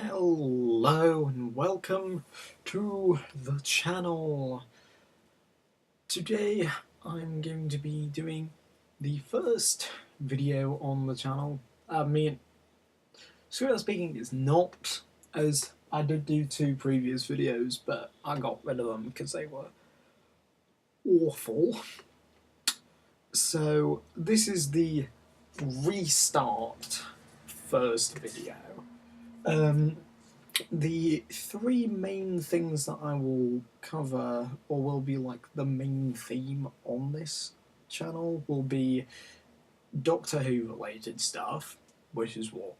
Hello and welcome to the channel. Today I'm going to be doing the first video on the channel. Straight up speaking, it's not, as I did do 2 previous videos, but I got rid of them because they were awful. So this is the restart first video. The 3 main things that I will cover, or will be like the main theme on this channel, will be Doctor Who related stuff, which is what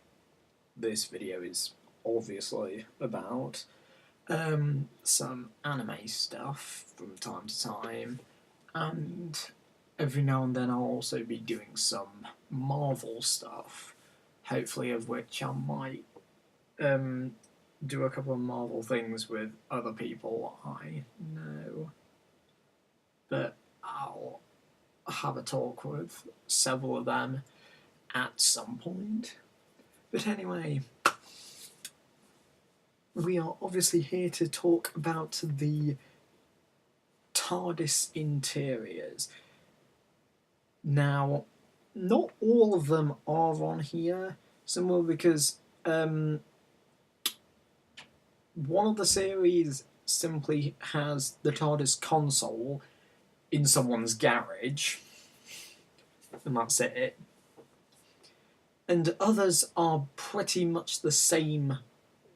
this video is obviously about, some anime stuff from time to time, and every now and then I'll also be doing some Marvel stuff, hopefully of which I might do a couple of Marvel things with other people I know. But I'll have a talk with several of them at some point. But anyway, we are obviously here to talk about the TARDIS interiors. Now, not all of them are on here, simply because one of the series simply has the TARDIS console in someone's garage, and that's it. And others are pretty much the same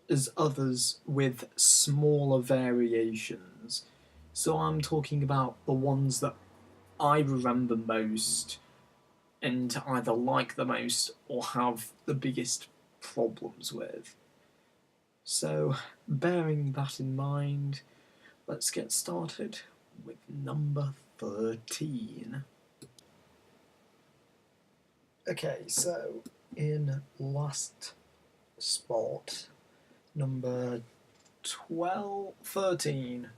as others with smaller variations. So I'm talking about the ones that I remember most and either like the most or have the biggest problems with. So, bearing that in mind, let's get started with number 13. Okay, so in last spot, number 13,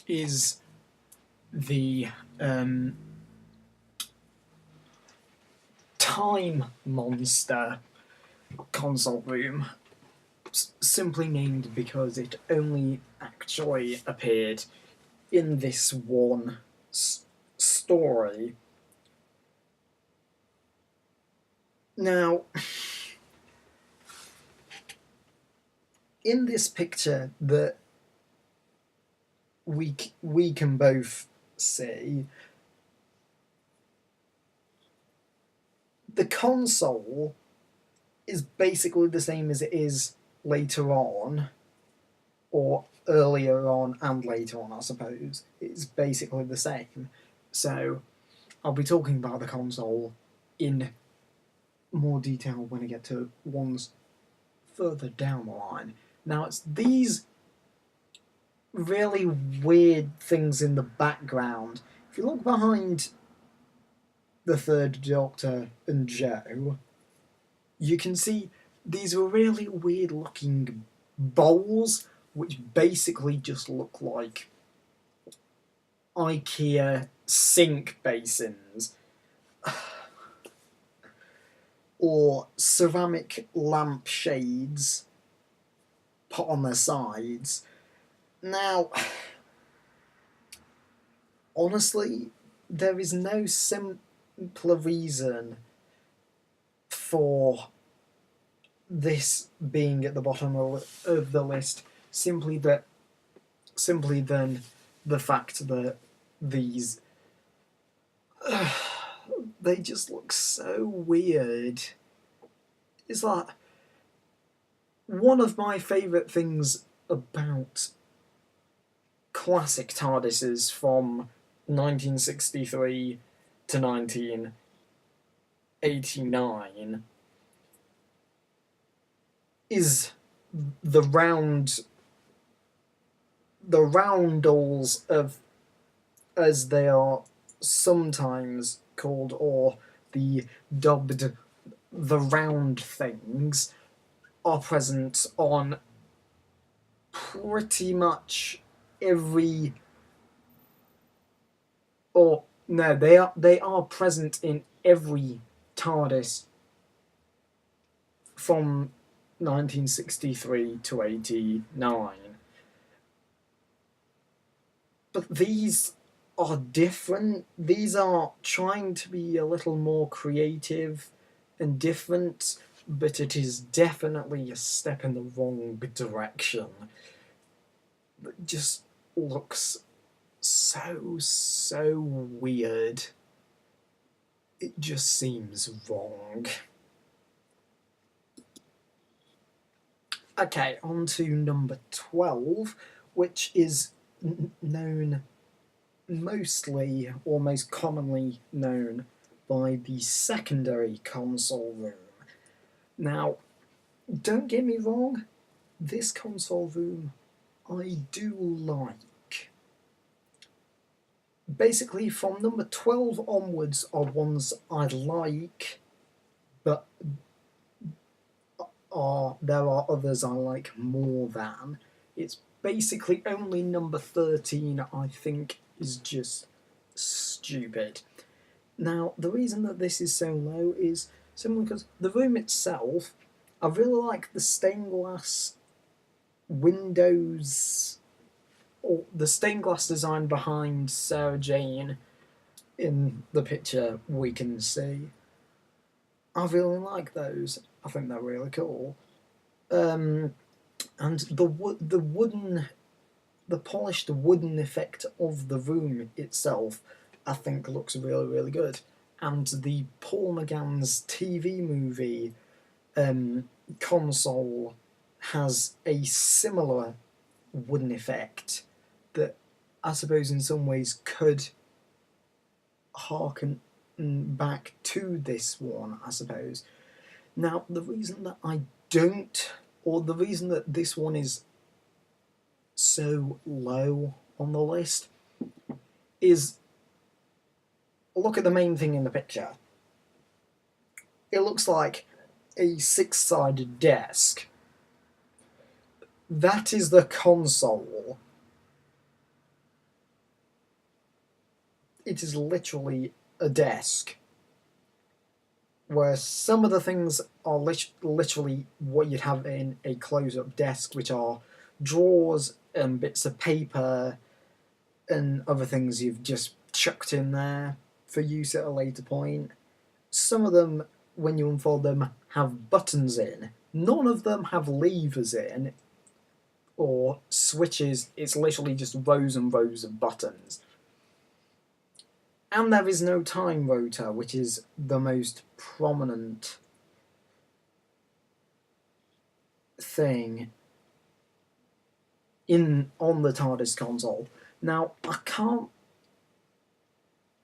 is the Time Monster console room, simply named because it only actually appeared in this one story. Now, in this picture that we can both see, the console is basically the same as it is later on, or earlier on and later on, I suppose. It's basically the same. So I'll be talking about the console in more detail when I get to ones further down the line. Now, it's these really weird things in the background. If you look behind the Third Doctor and Jo, you can see these really weird looking bowls which basically just look like IKEA sink basins or ceramic lamp shades put on their sides. Now, honestly, there is no simpler reason for this being at the bottom of the list, simply than the fact that these they just look so weird. It's like one of my favourite things about classic TARDISes from 1963 to 1989 is the roundels of, as they are sometimes called, or the dubbed the round things, are present on pretty much every, or no, they are present in every TARDIS from 1963 to 89. But these are different. These are trying to be a little more creative and different, but it is definitely a step in the wrong direction. It just looks so weird. It just seems wrong. Okay, on to number 12, which is known mostly, or most commonly known, by the secondary console room. Now, don't get me wrong, this console room I do like. Basically, from number 12 onwards are ones I like, but there are others I like more than. It's basically only number 13 I think is just stupid. Now, the reason that this is so low is simply because the room itself, I really like the stained glass windows, or the stained glass design behind Sarah Jane in the picture we can see. I really like those. I think they're really cool. And the polished wooden effect of the room itself, I think looks really good. And the Paul McGann's TV movie console has a similar wooden effect that I suppose in some ways could harken back to this one, I suppose. Now, the reason that I don't, or the reason that this one is so low on the list, is look at the main thing in the picture. It looks like a six-sided desk. That is the console. It is literally a desk, where some of the things are literally what you'd have in a close-up desk, which are drawers and bits of paper and other things you've just chucked in there for use at a later point. Some of them, when you unfold them, have buttons in. None of them have levers in or switches. It's literally just rows and rows of buttons. And there is no time rotor, which is the most prominent thing on the TARDIS console. Now, I can't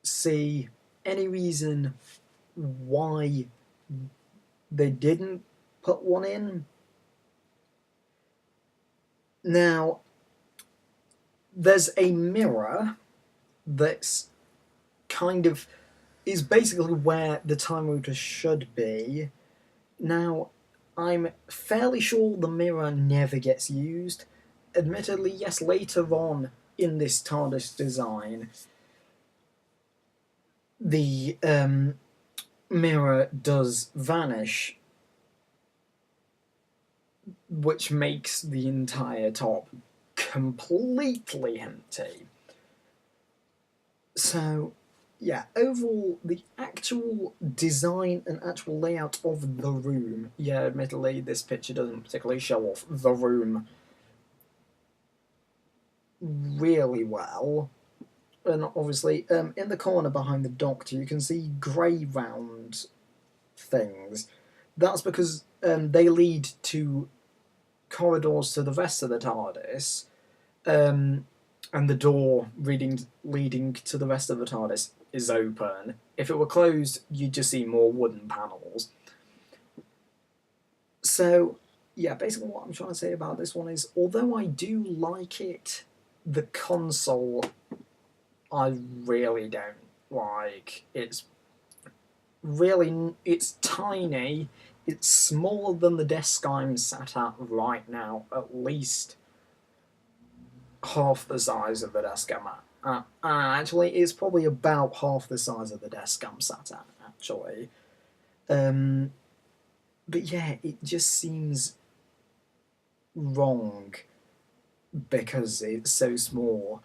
see any reason why they didn't put one in. Now, there's a mirror that's kind of is basically where the time rotor should be. Now, I'm fairly sure the mirror never gets used. Admittedly, yes, later on in this TARDIS design, the mirror does vanish, which makes the entire top completely empty. So, yeah, overall, the actual design and actual layout of the room, yeah, admittedly, this picture doesn't particularly show off the room really well. And obviously, in the corner behind the Doctor, you can see grey round things. That's because they lead to corridors to the rest of the TARDIS, and the door leading to the rest of the TARDIS is open. If it were closed, you'd just see more wooden panels. So, yeah, basically what I'm trying to say about this one is, although I do like it, the console I really don't like. It's tiny. It's smaller than the desk I'm sat at right now, at least half the size of the desk I'm at. Actually, it's probably about half the size of the desk I'm sat at, actually. But yeah, it just seems wrong because it's so small.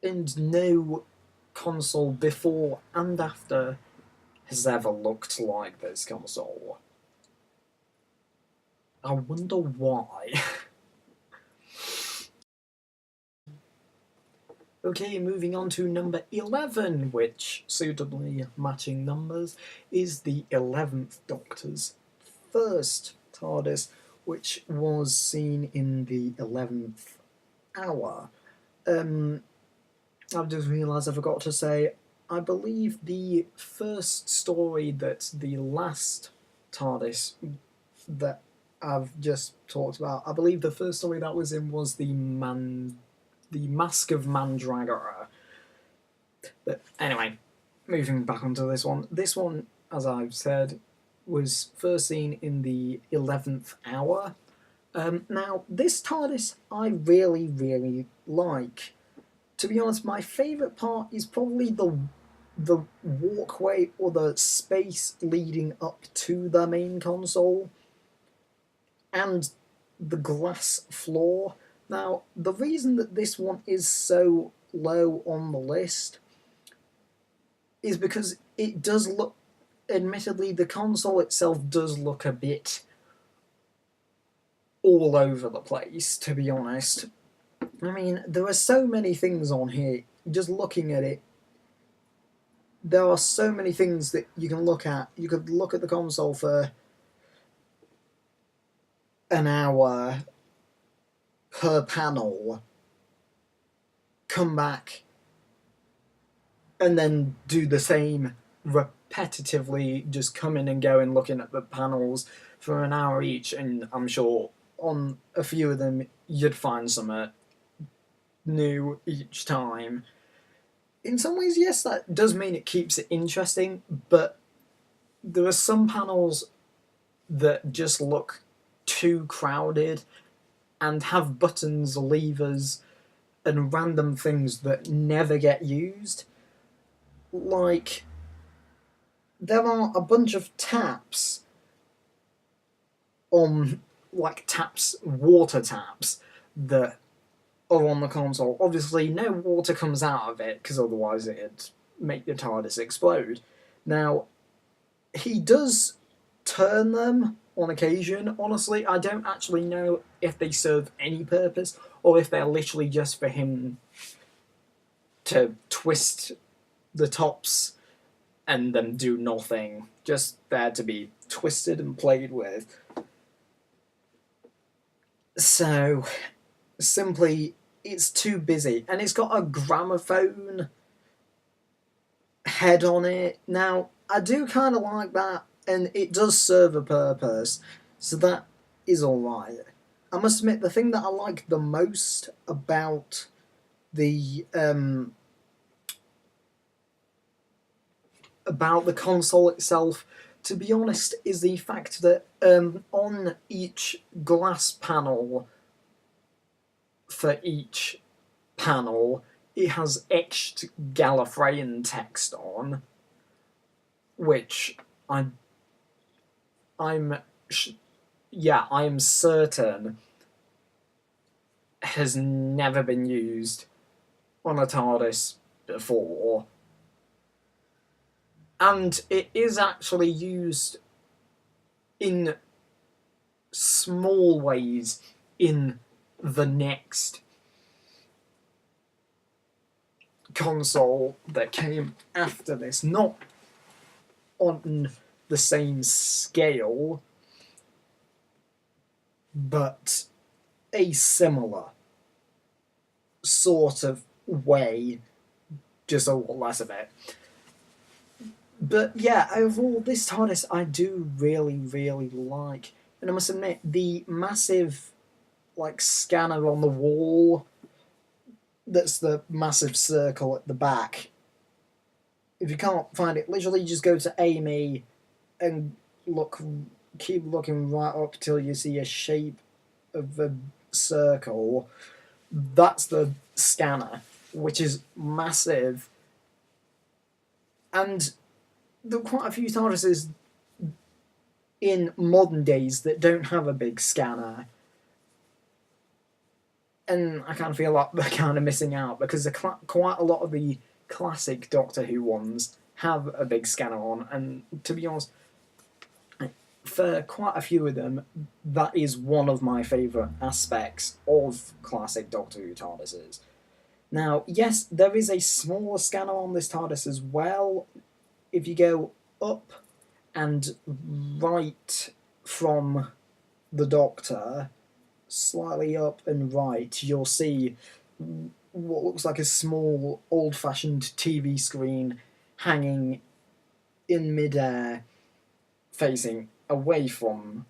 And no console before and after has ever looked like this console. I wonder why. Okay, moving on to number 11, which, suitably matching numbers, is the 11th Doctor's first TARDIS, which was seen in the 11th hour. I've just realised I forgot to say, I believe the first story that the last TARDIS that I've just talked about, I believe the first story that was in was the Mask of Mandragora. But anyway, moving back onto this one. This one, as I've said, was first seen in the 11th hour. Now, this TARDIS I really, really like. To be honest, my favourite part is probably the walkway or the space leading up to the main console and the glass floor. Now, the reason that this one is so low on the list is because it does look, admittedly, the console itself does look a bit all over the place, to be honest. I mean, there are so many things on here, just looking at it, there are so many things that you can look at. You could look at the console for an hour per panel, come back, and then do the same repetitively, just coming and going, looking at the panels for an hour each, and I'm sure on a few of them you'd find something new each time. In some ways, yes, that does mean it keeps it interesting, but there are some panels that just look too crowded and have buttons, levers, and random things that never get used. Like, there are a bunch of taps on, like taps, water taps, that are on the console. Obviously, no water comes out of it, because otherwise it'd make the TARDIS explode. Now, he does turn them on occasion. Honestly, I don't actually know if they serve any purpose, or if they're literally just for him to twist the tops and then do nothing. Just there to be twisted and played with. So, simply, it's too busy. And it's got a gramophone head on it. Now, I do kind of like that, and it does serve a purpose, so that is alright. I must admit, the thing that I like the most about the console itself, to be honest, is the fact that on each glass panel for each panel, it has etched Gallifreyan text on, which I am certain has never been used on a TARDIS before. And it is actually used in small ways in the next console that came after this. Not on the same scale, but a similar sort of way, just a lot less of it. But yeah, overall, this TARDIS I do really, really like. And I must admit, the massive, like, scanner on the wall, that's the massive circle at the back, if you can't find it, literally just go to Amy and keep looking right up till you see a shape of a circle. That's the scanner, which is massive. And there are quite a few TARDISes in modern days that don't have a big scanner. And I kind of feel like they're kind of missing out because quite a lot of the classic Doctor Who ones have a big scanner on, and to be honest, for quite a few of them, that is one of my favourite aspects of classic Doctor Who TARDISes. Now, yes, there is a smaller scanner on this TARDIS as well. If you go up and right from the Doctor, slightly up and right, you'll see what looks like a small, old-fashioned TV screen hanging in midair, facing away from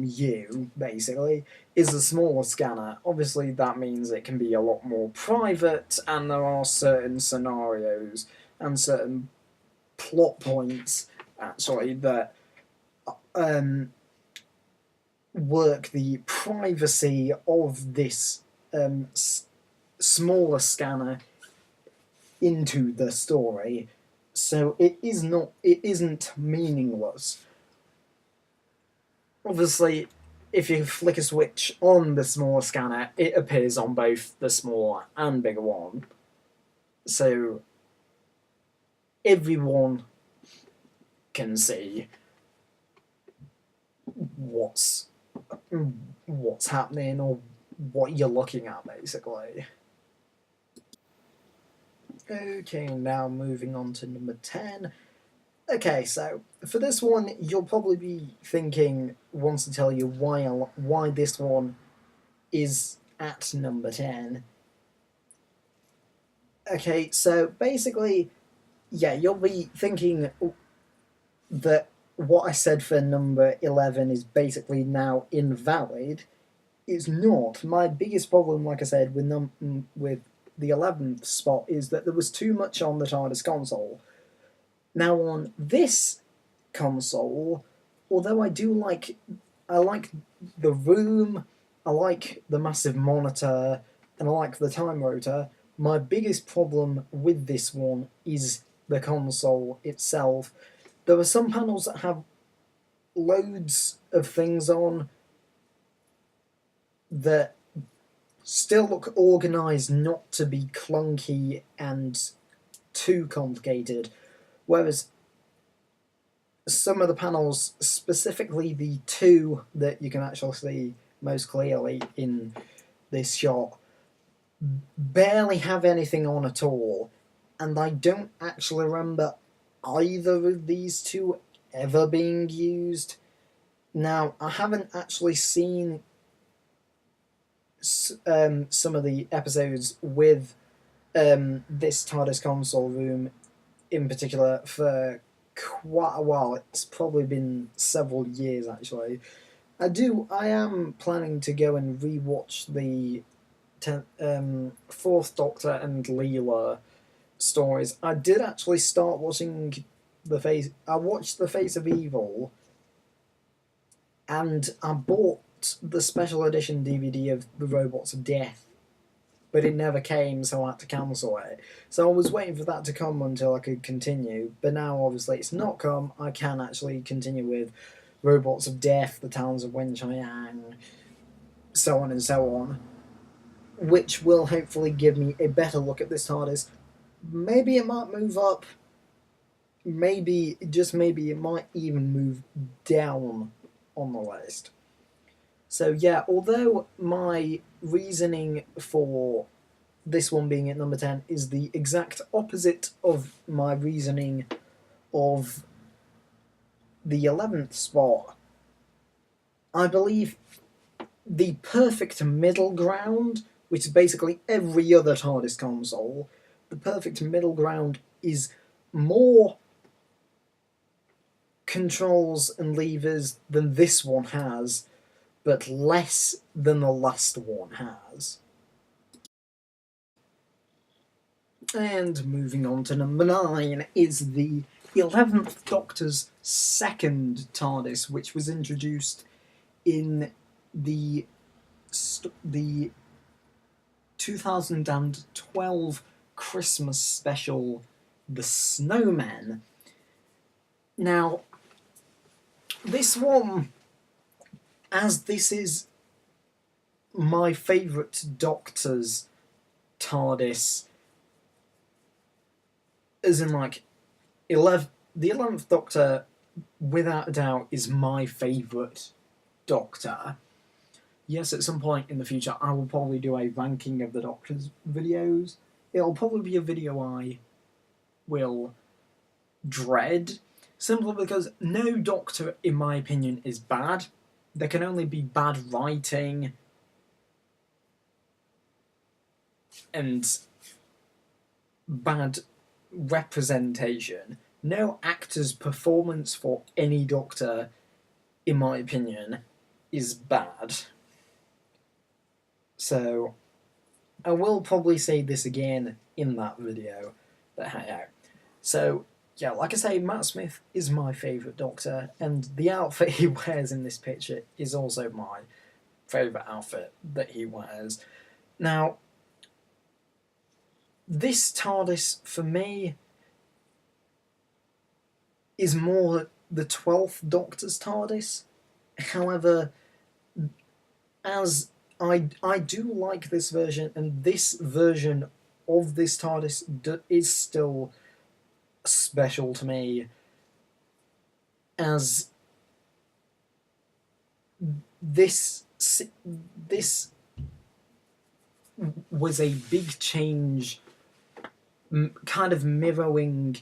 you, basically, is a smaller scanner. Obviously, that means it can be a lot more private, and there are certain scenarios and certain plot points, actually, that work the privacy of this smaller scanner into the story. So it isn't meaningless. Obviously, if you flick a switch on the smaller scanner, it appears on both the smaller and bigger one. So everyone can see what's happening or what you're looking at, basically. Okay, now moving on to number 10. Okay, so for this one, you'll probably be thinking, wants to tell you why this one is at number 10. Okay, so basically, yeah, you'll be thinking that what I said for number 11 is basically now invalid. It's not. My biggest problem, like I said, with the 11th spot is that there was too much on the TARDIS console. Now on this console, although I like the room, I like the massive monitor, and I like the time rotor, my biggest problem with this one is the console itself. There are some panels that have loads of things on that still look organised not to be clunky and too complicated, whereas some of the panels, specifically the two that you can actually see most clearly in this shot, barely have anything on at all, and I don't actually remember either of these two ever being used. Now, I haven't actually seen some of the episodes with this TARDIS console room in particular for quite a while. It's probably been several years, actually. I am planning to go and rewatch the Fourth Doctor and Leela stories. I did actually start watching I watched The Face of Evil, and I bought the special edition DVD of The Robots of Death, but it never came, so I had to cancel it. So I was waiting for that to come until I could continue, but now obviously it's not come. I can actually continue with Robots of Death, The Towns of Wen-Chiang, so on and so on, which will hopefully give me a better look at this TARDIS. Maybe it might move up. Maybe, just maybe, it might even move down on the list. So yeah, although my reasoning for this one being at number 10 is the exact opposite of my reasoning of the 11th spot, I believe the perfect middle ground, which is basically every other TARDIS console, the perfect middle ground is more controls and levers than this one has, but less than the last one has. And moving on to number 9 is the 11th Doctor's second TARDIS, which was introduced in the 2012 Christmas special, The Snowman. Now, this one, as this is my favourite Doctor's TARDIS, as in like the 11th Doctor, without a doubt, is my favourite Doctor. Yes, at some point in the future, I will probably do a ranking of the Doctor's videos. It'll probably be a video I will dread, simply because no Doctor, in my opinion, is bad. There can only be bad writing and bad representation. No actor's performance for any Doctor, in my opinion, is bad. So, I will probably say this again in that video, but hey, so, yeah, like I say, Matt Smith is my favourite Doctor, and the outfit he wears in this picture is also my favourite outfit that he wears. Now, this TARDIS, for me, is more the 12th Doctor's TARDIS. However, as I do like this version, and this version of this TARDIS is still special to me, as this was a big change, kind of mirroring,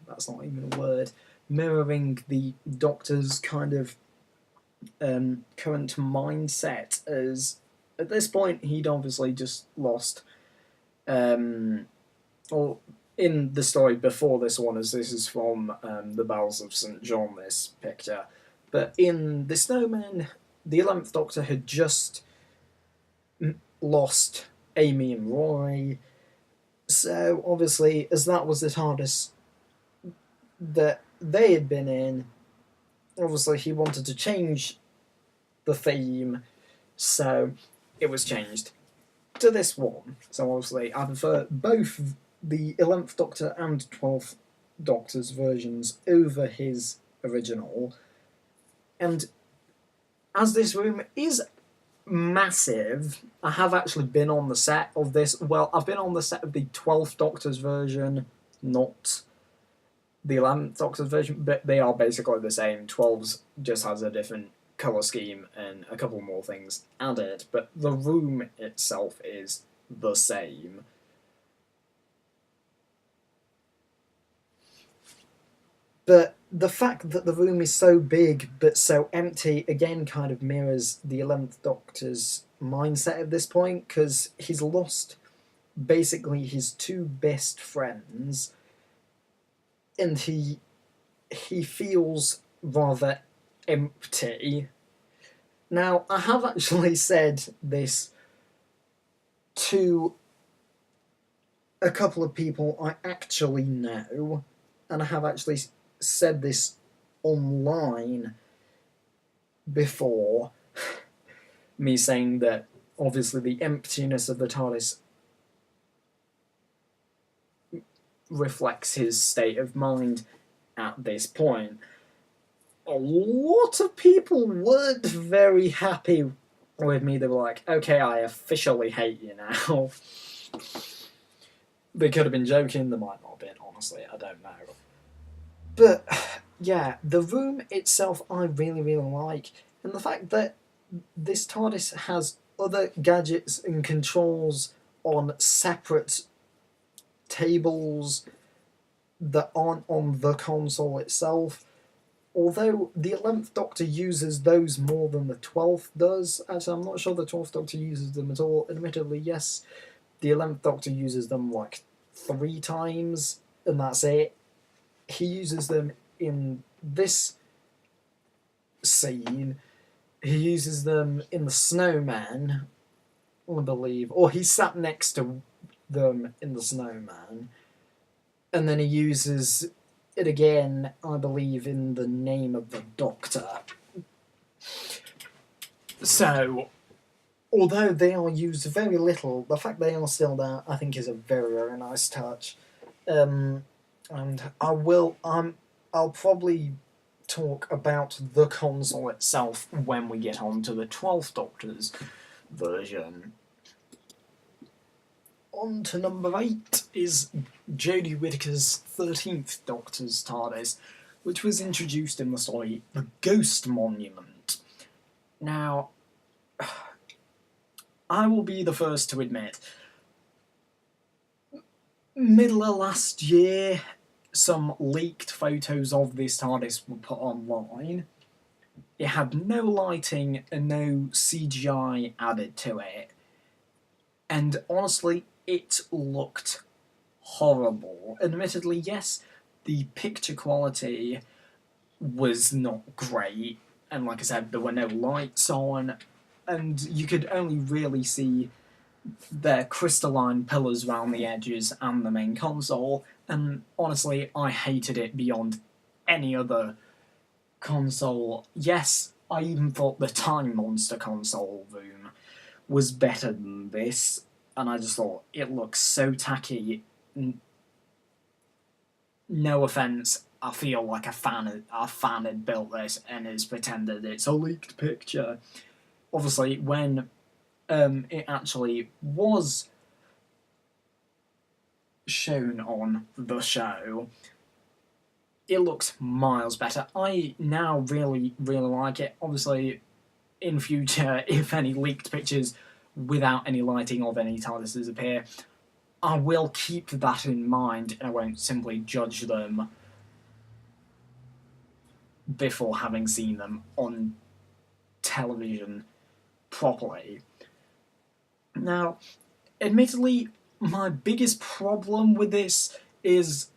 that's not even a word, mirroring the Doctor's kind of current mindset, as at this point he'd obviously just lost, or in the story before this one, as this is from the Bells of St. John, this picture, but in The Snowman, the 11th Doctor had just lost Amy and Rory, so obviously, as that was the TARDIS that they had been in, obviously he wanted to change the theme, so it was changed to this one. So obviously I prefer both the 11th Doctor and 12th Doctor's versions over his original, and as this room is massive, I have actually been on the set of this. Well, I've been on the set of the 12th Doctor's version, not the 11th Doctor's version, but they are basically the same. 12's just has a different colour scheme and a couple more things added, but the room itself is the same. But the fact that the room is so big but so empty, again, kind of mirrors the 11th Doctor's mindset at this point, because he's lost basically his two best friends, and he feels rather empty. Now, I have actually said this to a couple of people I actually know, and I have actually said this online before, me saying that obviously the emptiness of the TARDIS reflects his state of mind at this point. A lot of people weren't very happy with me. They were like, okay, I officially hate you now. They could have been joking, they might not have been, honestly, I don't know. But, yeah, the room itself I really, really like, and the fact that this TARDIS has other gadgets and controls on separate tables that aren't on the console itself. Although the 11th Doctor uses those more than the 12th does. Actually, I'm not sure the 12th Doctor uses them at all. Admittedly, yes, the 11th Doctor uses them like 3 times, and that's it. He uses them in this scene. He uses them in The Snowman, I believe. Or he sat next to them in The Snowman. And then he uses it again, I believe, in The Name of the Doctor. So, although they are used very little, the fact they are still there, I think, is a very, very nice touch. and I'll probably talk about the console itself when we get on to the 12th Doctor's version. On to number 8 is Jodie Whittaker's 13th Doctor's TARDIS, which was introduced in the story The Ghost Monument. Now, I will be the first to admit, middle of last year, some leaked photos of this TARDIS were put online. It had no lighting and no CGI added to it. And honestly, it looked horrible. Admittedly, yes, the picture quality was not great. And like I said, there were no lights on. And you could only really see their crystalline pillars around the edges and the main console. And honestly, I hated it beyond any other console. Yes, I even thought the Time Monster console room was better than this, and I just thought it looks so tacky. No offense, I feel like a fan had built this and has pretended it's a leaked picture. Obviously, when it actually was shown on the show, it looks miles better. I now really, really like it. Obviously, in future, if any leaked pictures without any lighting of any TARDISes appear, I will keep that in mind and I won't simply judge them before having seen them on television properly. Now, admittedly, my biggest problem with this is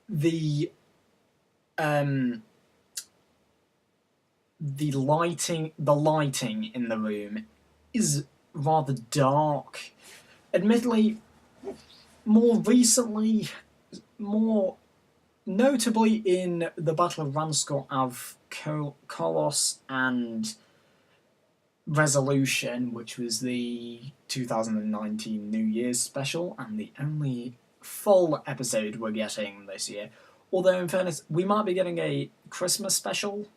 the lighting in the room is rather dark. Admittedly, more recently, more notably in the Battle of Ranskor Av Kolos and Resolution, which was the 2019 New Year's special and the only full episode we're getting this year. Although, in fairness, we might be getting a Christmas special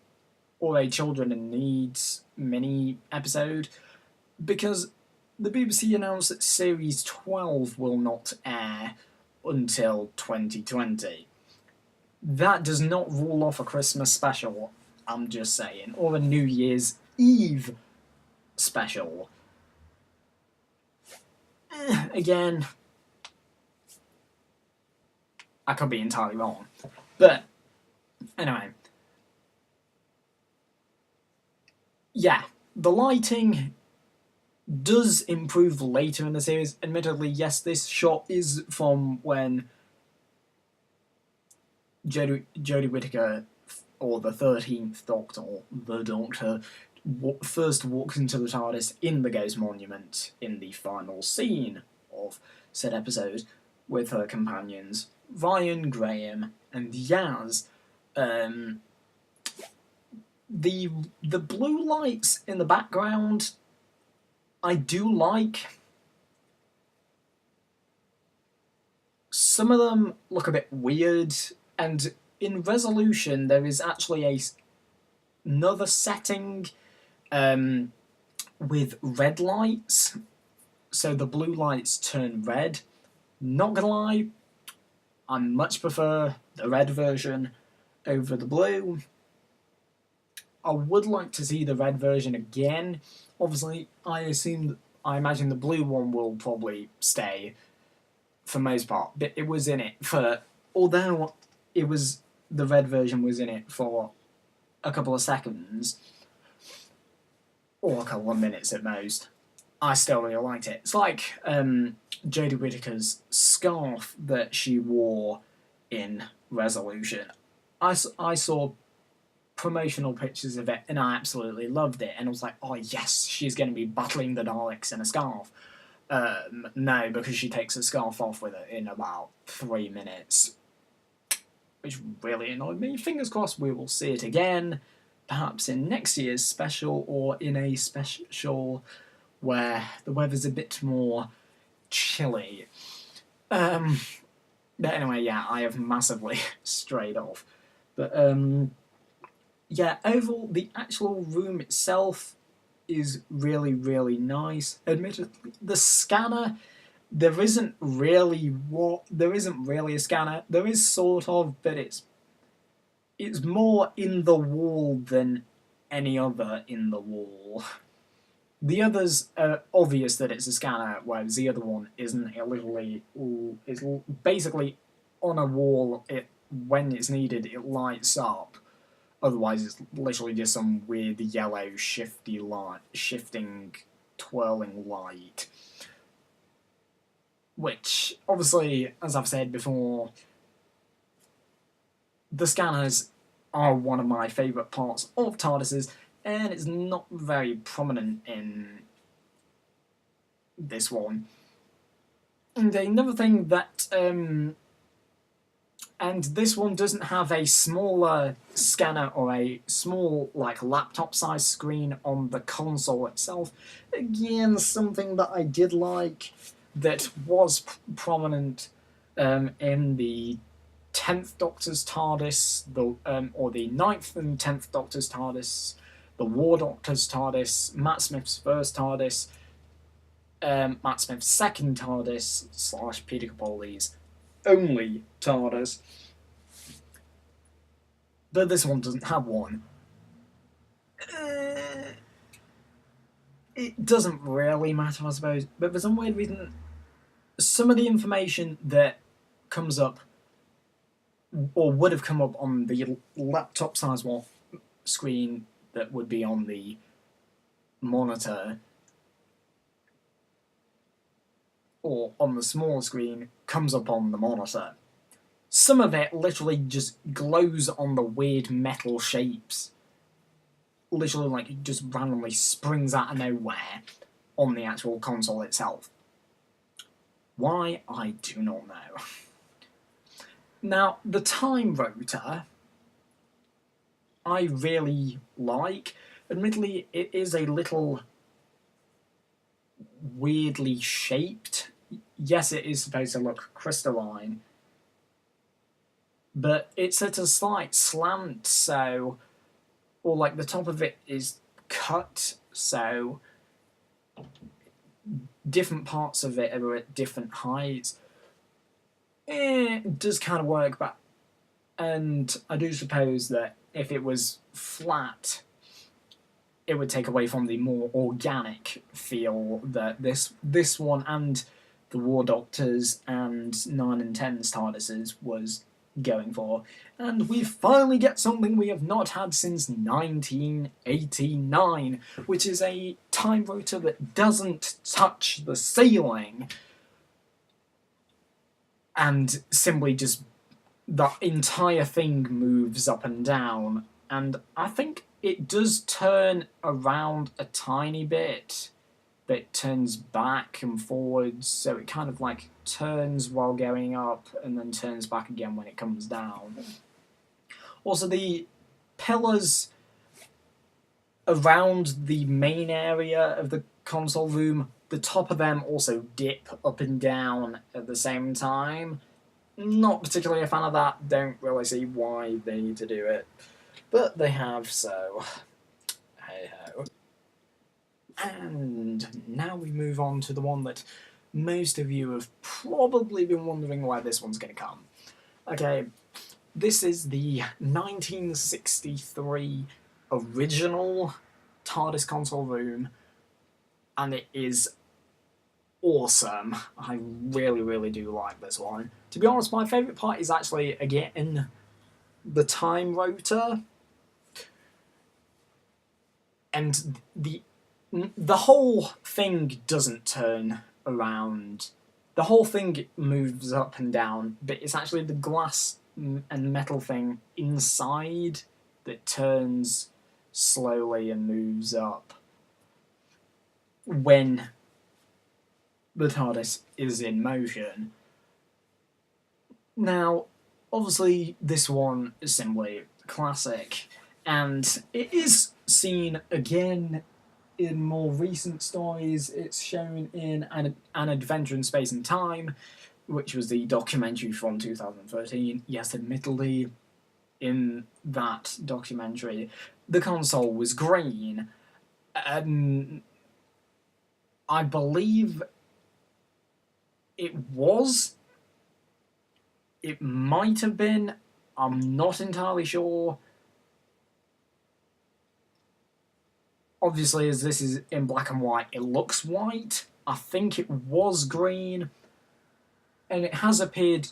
or a Children in Needs mini episode, because the BBC announced that Series 12 will not air until 2020. That does not rule off a Christmas special, I'm just saying, or a New Year's Eve special. Again, I could be entirely wrong. But, anyway. Yeah, the lighting does improve later in the series. Admittedly, yes, this shot is from when Jodie Whittaker, or the 13th Doctor, or the Doctor, first walks into the TARDIS in the Ghost Monument in the final scene of said episode with her companions Ryan, Graham, and Yaz. The blue lights in the background I do like. Some of them look a bit weird, and in Resolution there is actually another setting with red lights, so the blue lights turn red. Not gonna lie, I much prefer the red version over the blue. I would like to see the red version again. Obviously, I imagine the blue one will probably stay for most part, but it was in it for, although the red version was in it for a couple of seconds, or a couple of minutes at most, I still really liked it. It's like Jodie Whittaker's scarf that she wore in Resolution. I saw promotional pictures of it and I absolutely loved it, and I was like, oh yes, she's going to be battling the Daleks in a scarf. No, because she takes the scarf off with it in about 3 minutes, which really annoyed me. Fingers crossed we will see it again, perhaps in next year's special, or in a special where the weather's a bit more chilly. But anyway, yeah, I have massively strayed off. But yeah, overall, the actual room itself is really, really nice. Admittedly, the scanner, there isn't really a scanner. There is sort of, but it's more in the wall than any other in the wall. The others are obvious that it's a scanner, whereas the other one isn't. It's basically on a wall. When it's needed, it lights up. Otherwise, it's literally just some weird yellow shifting, twirling light. Which, obviously, as I've said before, the scanners are one of my favourite parts of TARDISes, and it's not very prominent in this one. And another thing that, and this one doesn't have a smaller scanner or a small, like, laptop-sized screen on the console itself. Again, something that I did like that was prominent in the 10th Doctor's TARDIS, or the 9th and 10th Doctor's TARDIS, the War Doctor's TARDIS, Matt Smith's first TARDIS, Matt Smith's second TARDIS / Peter Capaldi's only TARDIS. But this one doesn't have one. It doesn't really matter, I suppose, but for some weird reason, some of the information that comes up, or would have come up on the laptop-sized screen that would be on the monitor, or on the small screen, comes up on the monitor. Some of it literally just glows on the weird metal shapes. Literally, like, it just randomly springs out of nowhere on the actual console itself. Why? I do not know. Now, the time rotor, I really like. Admittedly, it is a little weirdly shaped. Yes, it is supposed to look crystalline, but it's at a slight slant, so, or like the top of it is cut, so different parts of it are at different heights. It does kind of work, but, and I do suppose that if it was flat, it would take away from the more organic feel that this one and the War Doctors and 9 and 10's TARDISes was going for. And we finally get something we have not had since 1989, which is a time rotor that doesn't touch the ceiling, and simply just the entire thing moves up and down. And I think it does turn around a tiny bit, but it turns back and forwards, so it kind of like turns while going up and then turns back again when it comes down. Also, the pillars around the main area of the console room, the top of them also dip up and down at the same time. Not particularly a fan of that, don't really see why they need to do it, but they have, so hey-ho. And now we move on to the one that most of you have probably been wondering where this one's going to come. Okay, this is the 1963 original TARDIS console room, and it is awesome. I really, really do like this one. To be honest, my favourite part is actually, again, the time rotor. And the whole thing doesn't turn around. The whole thing moves up and down, but it's actually the glass and metal thing inside that turns slowly and moves up when the TARDIS is in motion. Now, obviously, this one is simply classic, and it is seen again in more recent stories. It's shown in an Adventure in Space and Time, which was the documentary from 2013. Yes, admittedly, in that documentary, the console was green. I believe it was. It might have been. I'm not entirely sure. Obviously, as this is in black and white, it looks white. I think it was green. And it has appeared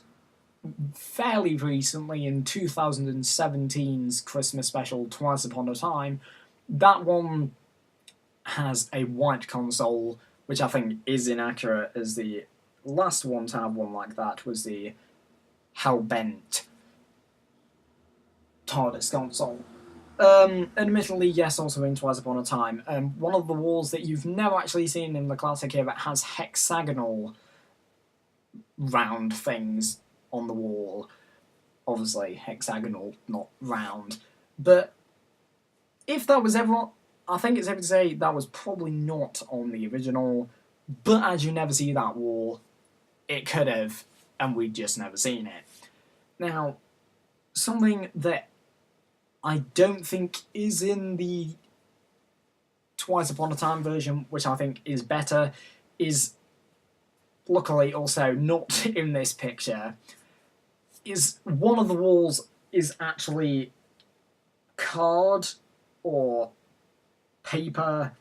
fairly recently in 2017's Christmas special, Twice Upon a Time. That one has a white console, which I think is inaccurate, as the last one to have one like that was the Hellbent TARDIS console. Admittedly, yes, also in Twice Upon a Time. One of the walls that you've never actually seen in the classic era has hexagonal round things on the wall. Obviously, hexagonal, not round. But if that was ever... I think it's safe to say that was probably not on the original, but as you never see that wall, it could have, and we'd just never seen it. Now, something that I don't think is in the Twice Upon a Time version, which I think is better, is luckily also not in this picture, is one of the walls is actually card or paper,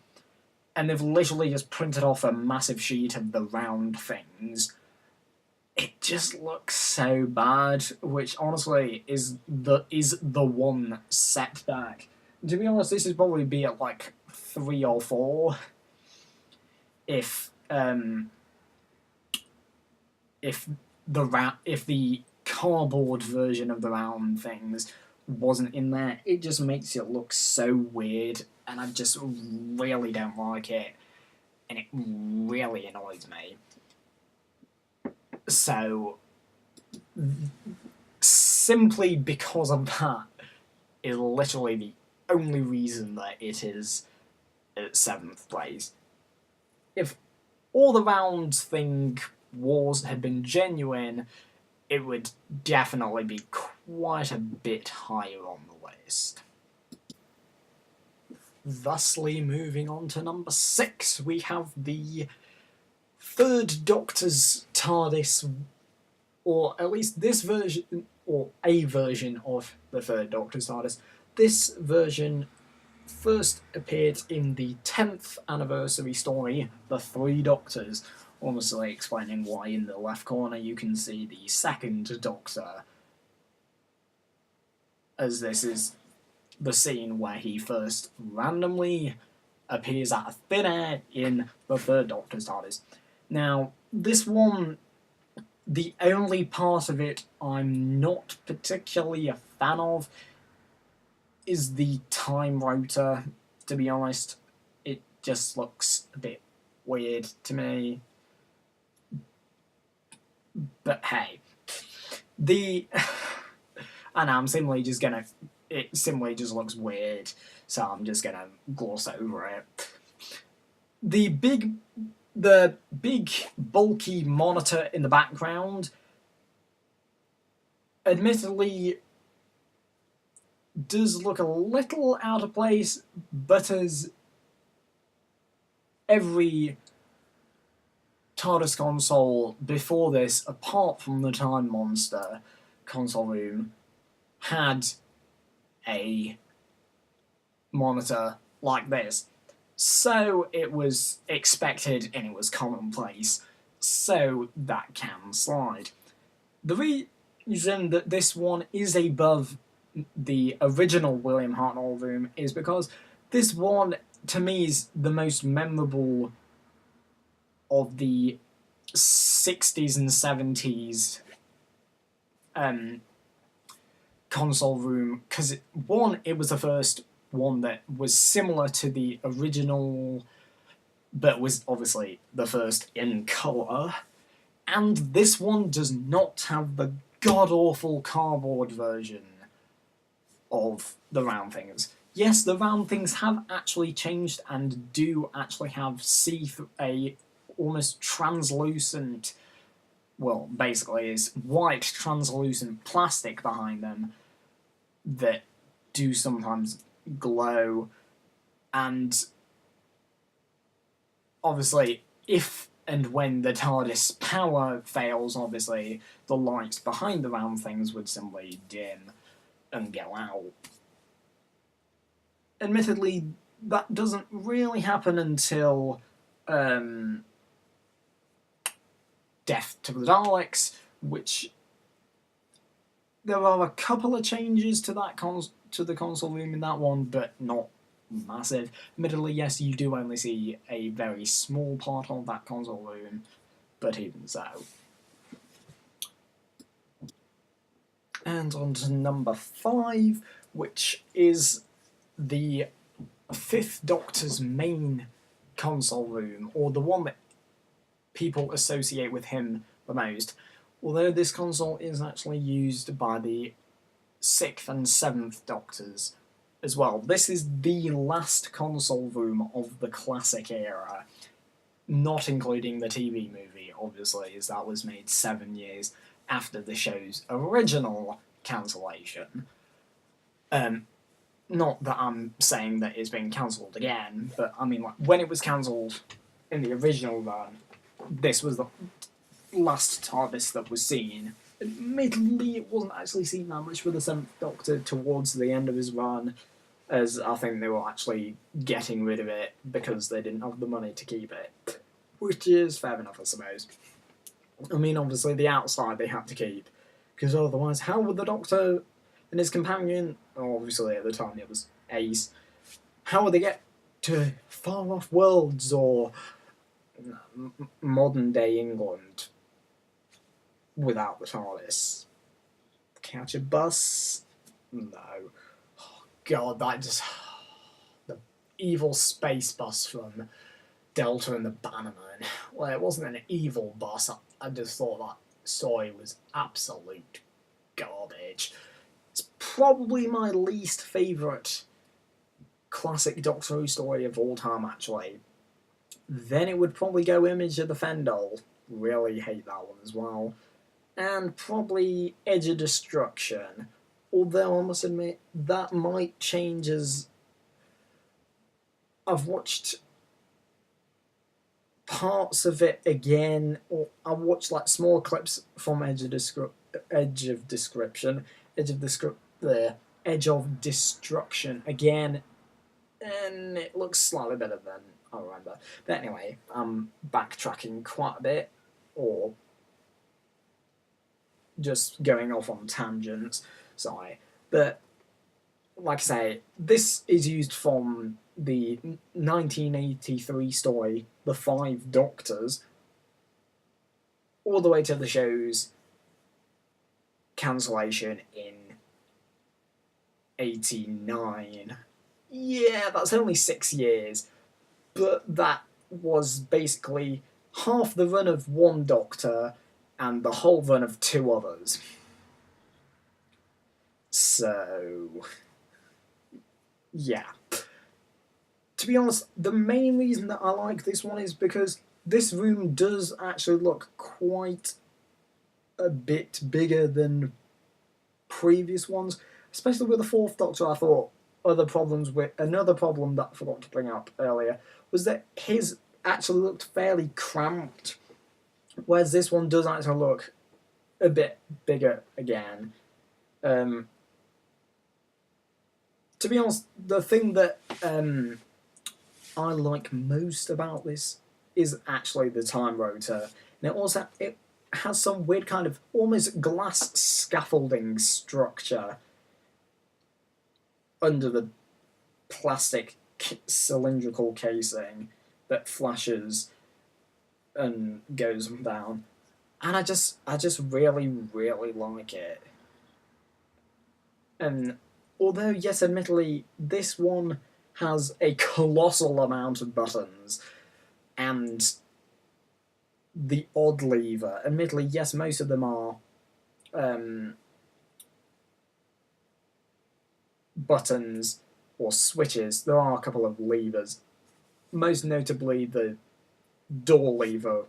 and they've literally just printed off a massive sheet of the round things. It just looks so bad, which honestly is the one setback. To be honest, this would probably be at like 3 or 4 if the cardboard version of the round things wasn't in there. It just makes it look so weird, and I just really don't like it, and it really annoys me. So, simply because of that is literally the only reason that it is at 7th place. If all the round thing wars had been genuine, it would definitely be quite a bit higher on the list. Thusly, moving on to number 6, we have the 3rd Doctor's TARDIS, or at least this version, or a version of the 3rd Doctor's TARDIS. This version first appeared in the 10th anniversary story, The 3 Doctors, honestly explaining why in the left corner you can see the 2nd Doctor, as this is the scene where he first randomly appears out of thin air in the 3rd Doctor's TARDIS. Now, this one, the only part of it I'm not particularly a fan of is the time rotor, to be honest. It just looks a bit weird to me. But hey, and I'm simply just gonna... It simply just looks weird, so I'm just gonna gloss over it. The big, bulky monitor in the background, admittedly, does look a little out of place, but as every TARDIS console before this, apart from the Time Monster console room, had a monitor like this. So it was expected and it was commonplace, so that can slide. The reason that this one is above the original William Hartnell room is because this one, to me, is the most memorable of the 60s and 70s console room, because one, it was the first one that was similar to the original, but was obviously the first in colour, and this one does not have the god-awful cardboard version of the round things. Yes, the round things have actually changed and do actually have a almost translucent well, basically is white translucent plastic behind them that do sometimes glow, and obviously if and when the TARDIS power fails, obviously the lights behind the round things would simply dim and go out. Admittedly, that doesn't really happen until Death to the Daleks, which there are a couple of changes to that to the console room in that one, but not massive. Admittedly, yes, you do only see a very small part of that console room, but even so. And on to number 5, which is the 5th Doctor's main console room, or the one that people associate with him the most. Although this console is actually used by the 6th and 7th Doctors as well. This is the last console room of the classic era, not including the TV movie, obviously, as that was made 7 years after the show's original cancellation. Not that I'm saying that it's been cancelled again, but I mean, like, when it was cancelled in the original run, this was the last TARDIS that was seen. Admittedly, it wasn't actually seen that much for the 7th Doctor towards the end of his run, as I think they were actually getting rid of it because they didn't have the money to keep it. Which is fair enough, I suppose. I mean, obviously, the outside they had to keep, because otherwise, how would the Doctor and his companion, obviously at the time it was Ace, how would they get to far-off worlds or modern-day England without the TARDIS? Catch a bus? No. Oh, God, that just... the evil space bus from Delta and the Bannerman. Well, it wasn't an evil bus. I just thought that story was absolute garbage. It's probably my least favourite classic Doctor Who story of all time, actually. Then it would probably go Image of the Fendel. Really hate that one as well. And probably Edge of Destruction. Although I must admit, that might change as I've watched parts of it again, or I watched like small clips from Edge of Destruction again, and it looks slightly better than I remember. But anyway, I'm backtracking quite a bit, or just going off on tangents, sorry. But, like I say, this is used from the 1983 story, The 5 Doctors, all the way to the show's cancellation in 89. Yeah, that's only 6 years, but that was basically half the run of one Doctor and the whole run of 2 others. So, yeah. To be honest, the main reason that I like this one is because this room does actually look quite a bit bigger than previous ones, especially with the 4th Doctor. I thought another problem that I forgot to bring up earlier was that his actually looked fairly cramped, whereas this one does actually look a bit bigger again. To be honest, the thing that I like most about this is actually the time rotor. And it has some weird kind of almost glass scaffolding structure under the plastic cylindrical casing that flashes and goes down. And I just really, really like it. And although, yes, admittedly, this one has a colossal amount of buttons and the odd lever. Admittedly, yes, most of them are buttons or switches. There are a couple of levers, most notably the door lever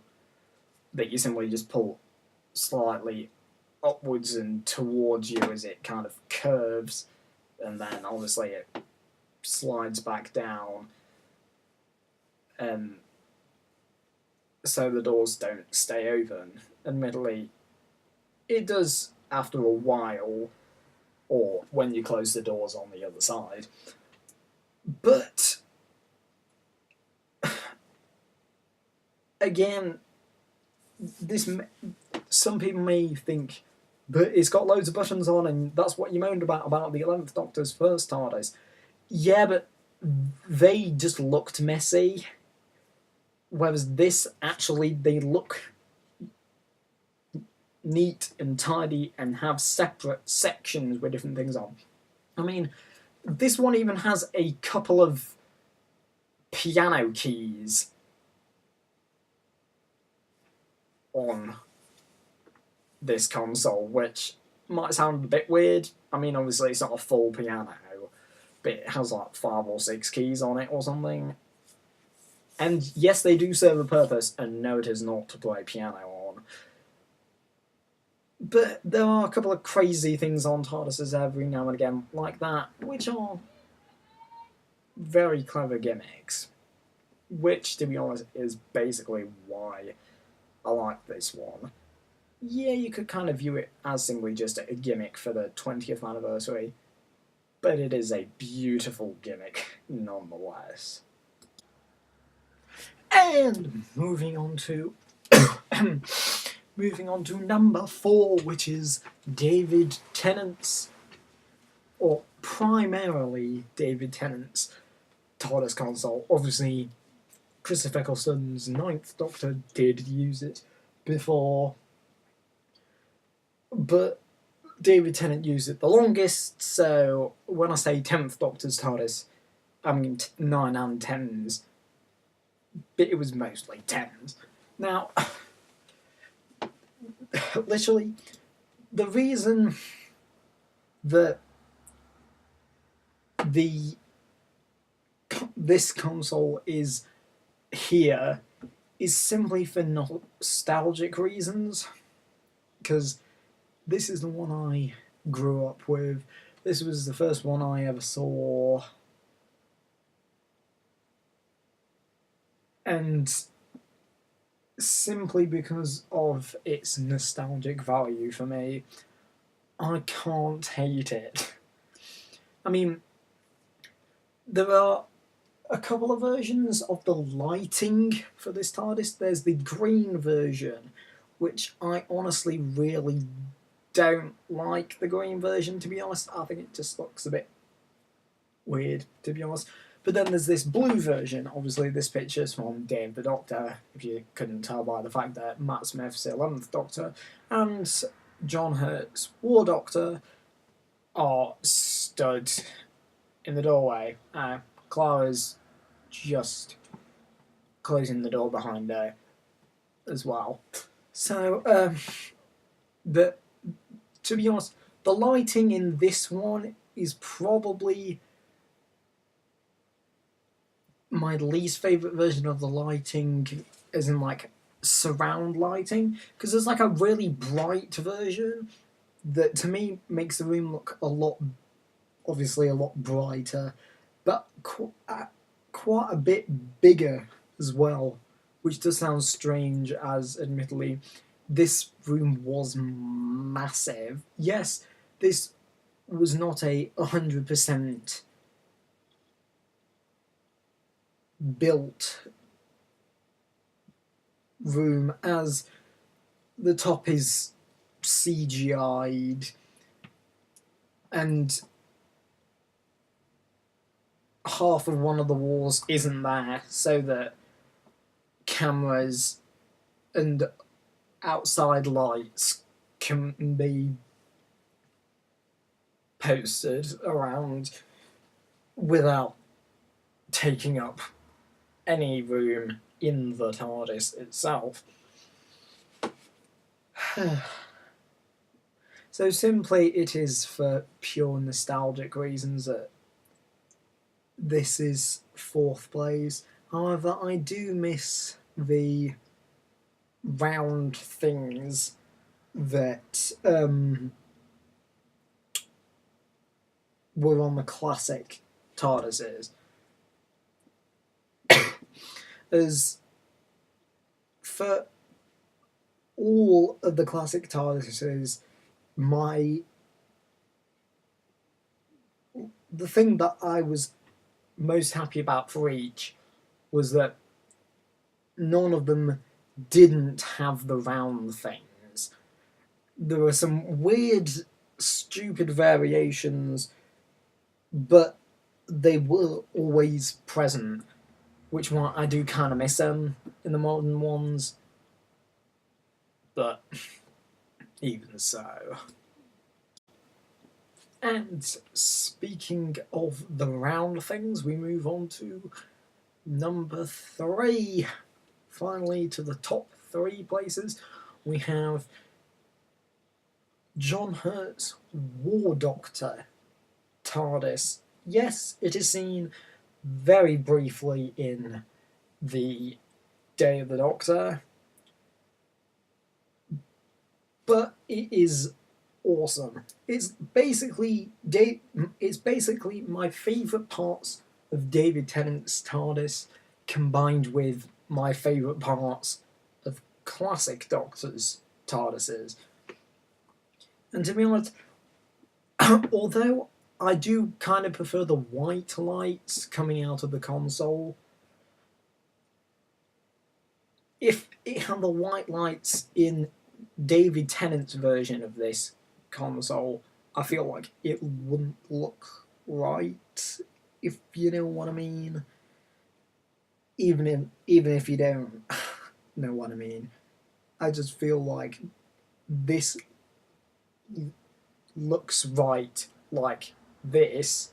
that you simply just pull slightly upwards and towards you as it kind of curves, and then obviously it slides back down, so the doors don't stay open. Admittedly, it does after a while, or when you close the doors on the other side. But again, some people may think, but it's got loads of buttons on, and that's what you moaned about the 11th Doctor's first TARDIS. Yeah, but they just looked messy. Whereas this, actually, they look neat and tidy and have separate sections with different things on. I mean, this one even has a couple of piano keys on this console, which might sound a bit weird. I mean, obviously it's not a full piano, but it has like 5 or 6 keys on it or something. And yes, they do serve a purpose, and no, it is not to play piano on. But there are a couple of crazy things on TARDISes every now and again like that, which are very clever gimmicks. Which, to be honest, is basically why I like this one. Yeah, you could kind of view it as simply just a gimmick for the 20th anniversary, but it is a beautiful gimmick nonetheless. And moving on to number 4, which is David Tennant's, or primarily David Tennant's, TARDIS console. Obviously, Christopher Eccleston's 9th Doctor did use it before, but David Tennant used it the longest, so when I say 10th Doctor's TARDIS, I mean 9 and 10s, but it was mostly 10s. Now, literally, the reason that this console is here is simply for nostalgic reasons, because this is the one I grew up with. This was the first one I ever saw, and simply because of its nostalgic value for me, I can't hate it. I mean, there are a couple of versions of the lighting for this TARDIS. There's the green version, which I honestly really don't like the green version, to be honest. I think it just looks a bit weird, to be honest. But then there's this blue version. Obviously, this picture's from Day of the Doctor, if you couldn't tell by the fact that Matt Smith's 11th Doctor and John Hurt's War Doctor are stood in the doorway. Clara's just closing the door behind her as well. So, to be honest, the lighting in this one is probably my least favourite version of the lighting, as in like surround lighting, because there's like a really bright version that to me makes the room look obviously a lot brighter, but quite a bit bigger as well, which does sound strange, as admittedly this room was massive. Yes, this was not a 100% built room, as the top is CGI'd and half of one of the walls isn't there, so that cameras and outside lights can be posted around without taking up any room in the TARDIS itself. So simply, it is for pure nostalgic reasons that this is 4th place. However, I do miss the round things that were on the classic TARDISes. As for all of the classic TARDISes, the thing that I was most happy about for each was that none of them didn't have the round things. There were some weird, stupid variations, but they were always present, which one I do kind of miss them in the modern ones. But even so. And speaking of the round things, we move on to number 3. Finally, to the top 3 places, we have John Hurt's War Doctor TARDIS. Yes, it is seen very briefly in the Day of the Doctor, but it is awesome. It's basically my favourite parts of David Tennant's TARDIS combined with my favourite parts of classic Doctor's TARDISes. And to be honest, although I do kind of prefer the white lights coming out of the console, if it had the white lights in David Tennant's version of this console, I feel like it wouldn't look right, if you know what I mean. Even if you don't know what I mean, I just feel like this looks right like this,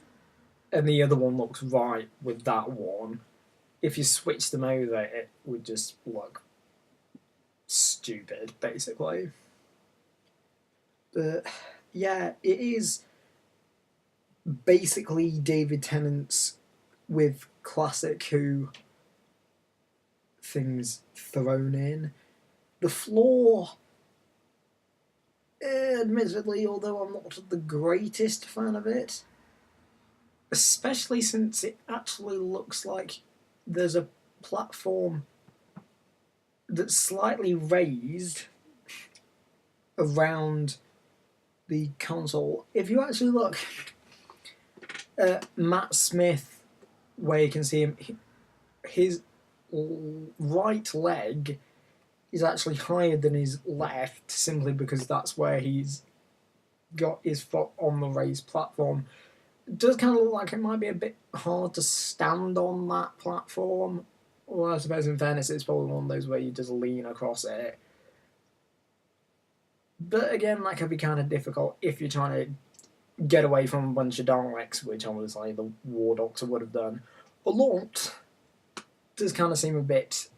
and the other one looks right with that one. If you switch them over, it would just look stupid, basically. But yeah, it is basically David Tennant's with classic Who things thrown in. The flaw, admittedly, although I'm not the greatest fan of it, especially since it actually looks like there's a platform that's slightly raised around the console. If you actually look at Matt Smith, where you can see him, his right leg is actually higher than his left, simply because that's where he's got his foot on the raised platform. It does kind of look like it might be a bit hard to stand on that platform. Well, I suppose in fairness, it's probably one of those where you just lean across it. But again, that could be kind of difficult if you're trying to get away from a bunch of Daleks, which obviously the War Doctor would have done a lot. Does kind of seem a bit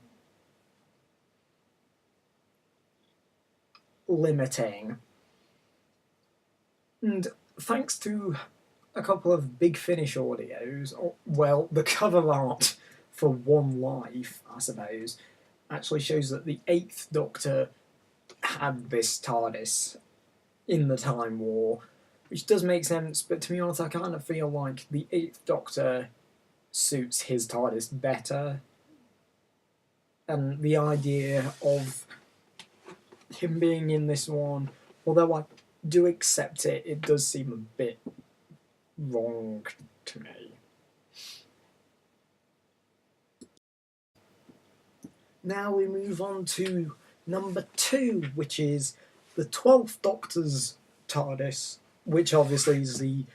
limiting. And thanks to a couple of Big Finish audios, well, the cover art for One Life, I suppose, actually shows that the 8th Doctor had this TARDIS in the Time War, which does make sense, but to be honest, I kind of feel like the 8th Doctor suits his TARDIS better. And the idea of him being in this one, although I do accept it, it does seem a bit wrong to me. Now we move on to number 2, which is the 12th Doctor's TARDIS, which obviously is the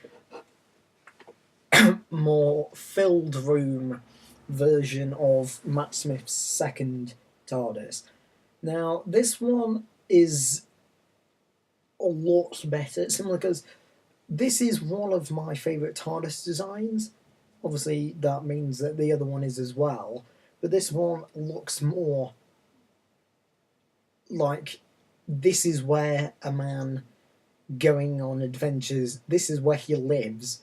more filled room version of Matt Smith's second TARDIS. Now, this one is a lot better, simply because this is one of my favourite TARDIS designs. Obviously, that means that the other one is as well, but this one looks more like this is where a man going on adventures, this is where he lives,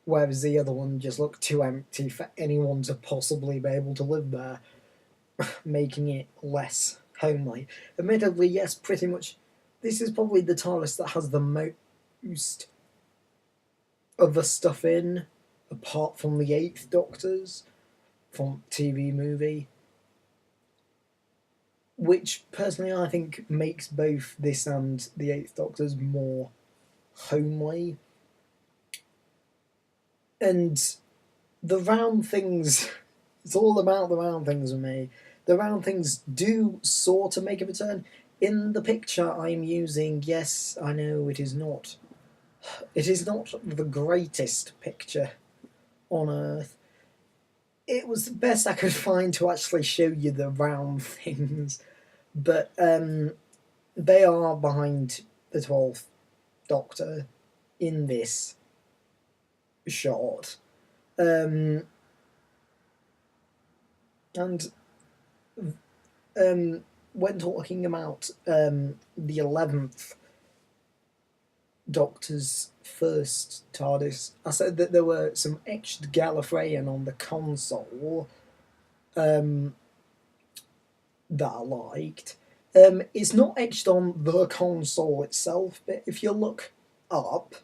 whereas the other one just looked too empty for anyone to possibly be able to live there, making it less homely. Admittedly, yes, pretty much this is probably the TARDIS that has the most other stuff in, apart from the Eighth Doctor's from TV movie, which personally I think makes both this and the Eighth Doctor's more homely. And the round things, it's all about the round things with me. The round things do sort of make a return. In the picture I'm using, yes, I know it is not the greatest picture on Earth. It was the best I could find to actually show you the round things, but they are behind the 12th Doctor in this shot. And when talking about the 11th Doctor's first TARDIS, I said that there were some etched Gallifreyan on the console that I liked. It's not etched on the console itself, but if you look up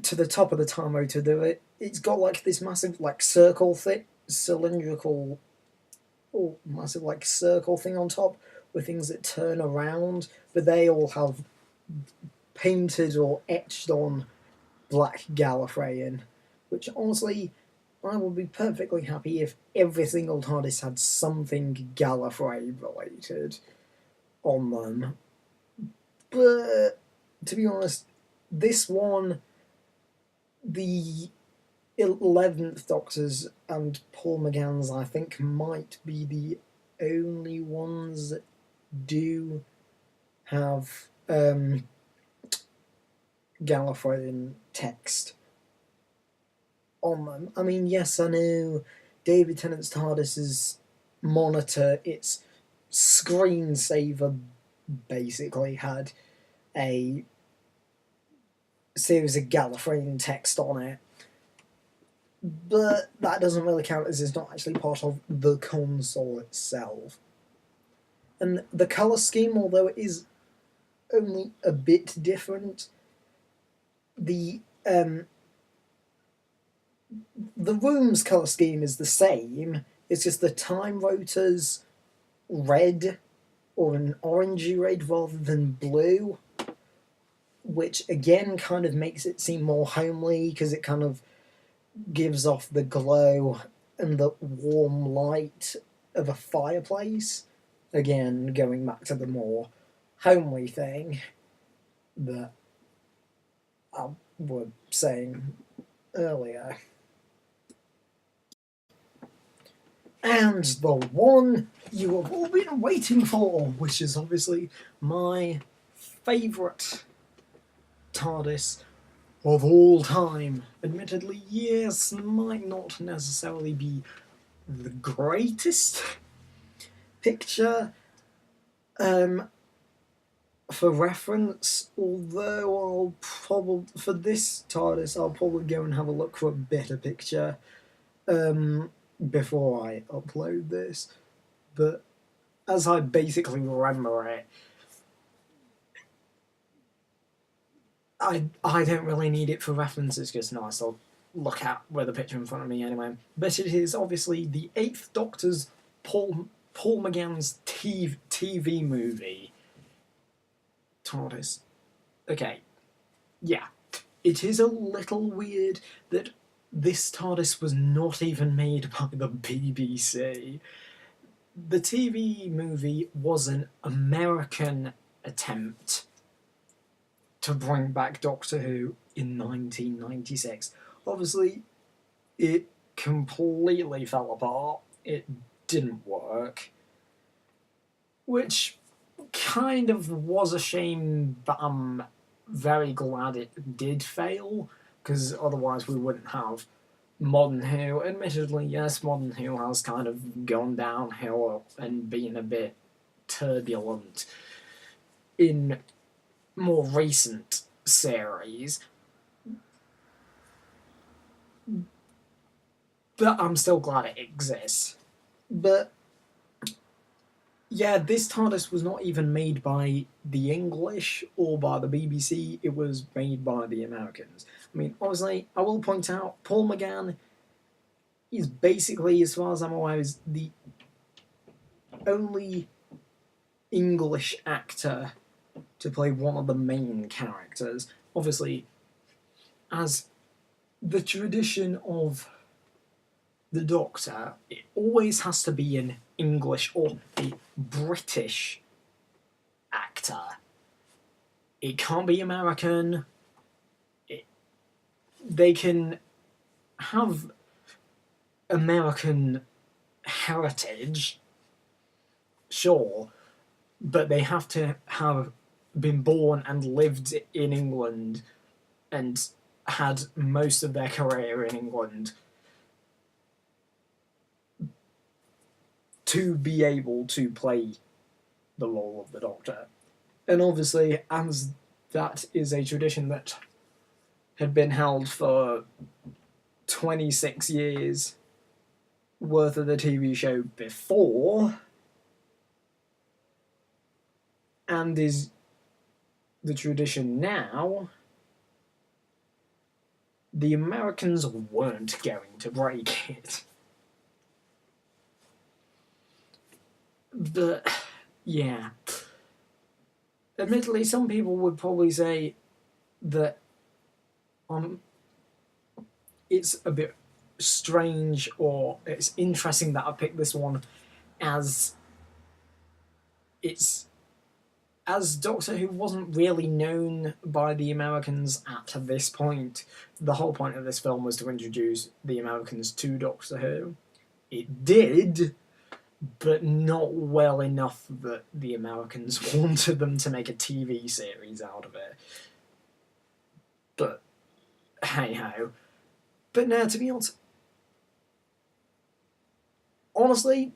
to the top of the time rotor, it's got like this massive like circle thick cylindrical or massive like circle thing on top with things that turn around, but they all have painted or etched on black Gallifreyan, which honestly I would be perfectly happy if every single TARDIS had something Gallifrey related on them. But to be honest, this one, the 11th Doctor's and Paul McGann's, I think, might be the only ones that do have Gallifreyan text on them. I mean, yes, I know David Tennant's TARDIS's monitor, its screensaver basically had a series of Gallifreyan text on it, but that doesn't really count as it's not actually part of the console itself. And the colour scheme, although it is only a bit different, the room's colour scheme is the same. It's just the time rotor's red, or an orangey red rather than blue, which again kind of makes it seem more homely because it kind of gives off the glow and the warm light of a fireplace. Again, going back to the more homely thing that I was saying earlier. And the one you have all been waiting for, which is obviously my favourite TARDIS of all time. Admittedly, yes, might not necessarily be the greatest picture. For reference, although I'll probably, for this TARDIS, I'll probably go and have a look for a better picture before I upload this. But as I basically remember it, I don't really need it for reference, it's just nice. I'll look at where the picture in front of me anyway. But it is obviously the 8th Doctor's Paul McGann's TV movie. TARDIS. Okay. Yeah. It is a little weird that this TARDIS was not even made by the BBC. The TV movie was an American attempt to bring back Doctor Who in 1996. Obviously, it completely fell apart. It didn't work. Which kind of was a shame, but I'm very glad it did fail, because otherwise we wouldn't have Modern Who. Admittedly, yes, Modern Who has kind of gone downhill and been a bit turbulent in more recent series, but I'm still glad it exists. But Yeah, this TARDIS was not even made by the English or by the BBC, it was made by the Americans. I mean, obviously, I will point out Paul McGann is basically, as far as I'm aware, is the only English actor to play one of the main characters. Obviously, as the tradition of the Doctor, it always has to be an English or a British actor. It can't be American. They can have American heritage, sure, but they have to have been born and lived in England and had most of their career in England to be able to play the role of the Doctor. And obviously, as that is a tradition that had been held for 26 years worth of the TV show before, and is the tradition now, the Americans weren't going to break it. But, yeah. Admittedly, some people would probably say that it's a bit strange, or it's interesting that I picked this one as Doctor Who wasn't really known by the Americans at this point. The whole point of this film was to introduce the Americans to Doctor Who. It did, but not well enough that the Americans wanted them to make a TV series out of it. But hey ho. But no, to be honest, honestly,